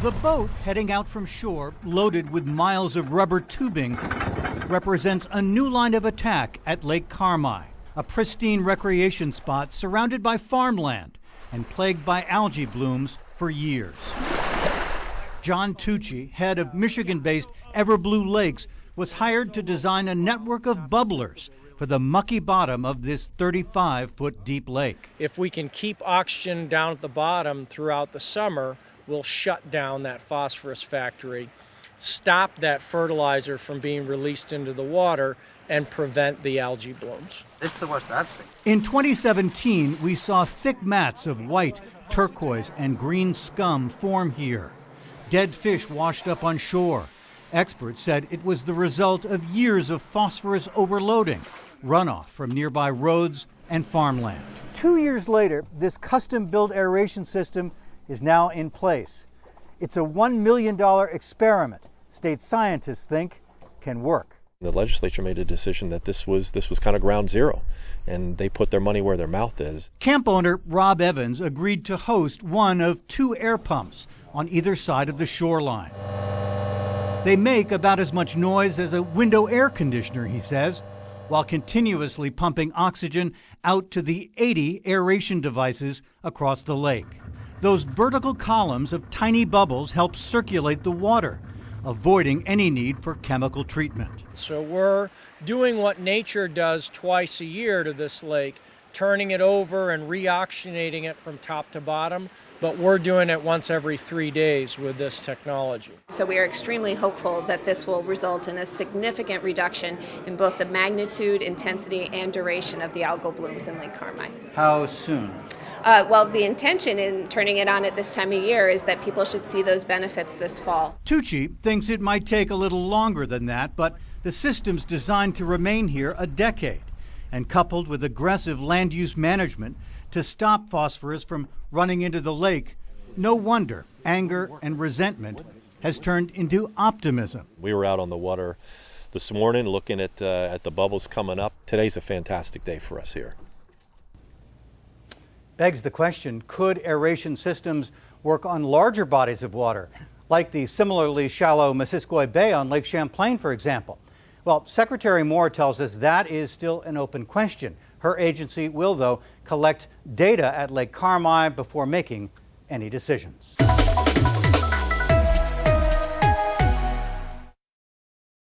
The boat heading out from shore, loaded with miles of rubber tubing, represents a new line of attack at Lake Carmi, a pristine recreation spot surrounded by farmland and plagued by algae blooms for years. John Tucci, head of Michigan-based EverBlue Lakes, was hired to design a network of bubblers for the mucky bottom of this 35-foot deep lake. If we can keep oxygen down at the bottom throughout the summer, we'll shut down that phosphorus factory, stop that fertilizer from being released into the water, and prevent the algae blooms. It's the worst I've seen. In 2017, we saw thick mats of white, turquoise, and green scum form here. Dead fish washed up on shore. Experts said it was the result of years of phosphorus overloading, runoff from nearby roads and farmland. 2 years later, this custom-built aeration system is now in place. It's a $1 million experiment state scientists think can work. The legislature made a decision that this was kind of ground zero, and they put their money where their mouth is. Camp owner Rob Evans agreed to host one of 2 air pumps on either side of the shoreline. They make about as much noise as a window air conditioner, he says, while continuously pumping oxygen out to the 80 aeration devices across the lake. Those vertical columns of tiny bubbles help circulate the water, avoiding any need for chemical treatment. So we're doing what nature does twice a year to this lake, turning it over and reoxygenating it from top to bottom, but we're doing it once every 3 days with this technology. So we are extremely hopeful that this will result in a significant reduction in both the magnitude, intensity, and duration of the algal blooms in Lake Carmi. How soon? Well, the intention in turning it on at this time of year is that people should see those benefits this fall. Tucci thinks it might take a little longer than that, but the system's designed to remain here a decade, and coupled with aggressive land use management to stop phosphorus from running into the lake, no wonder anger and resentment has turned into optimism. We were out on the water this morning looking at the bubbles coming up. Today's a fantastic day for us here. Begs the question, could aeration systems work on larger bodies of water, like the similarly shallow Missisquoi Bay on Lake Champlain, for example? Well, Secretary Moore tells us that is still an open question. Her agency will, though, collect data at Lake Carmi before making any decisions.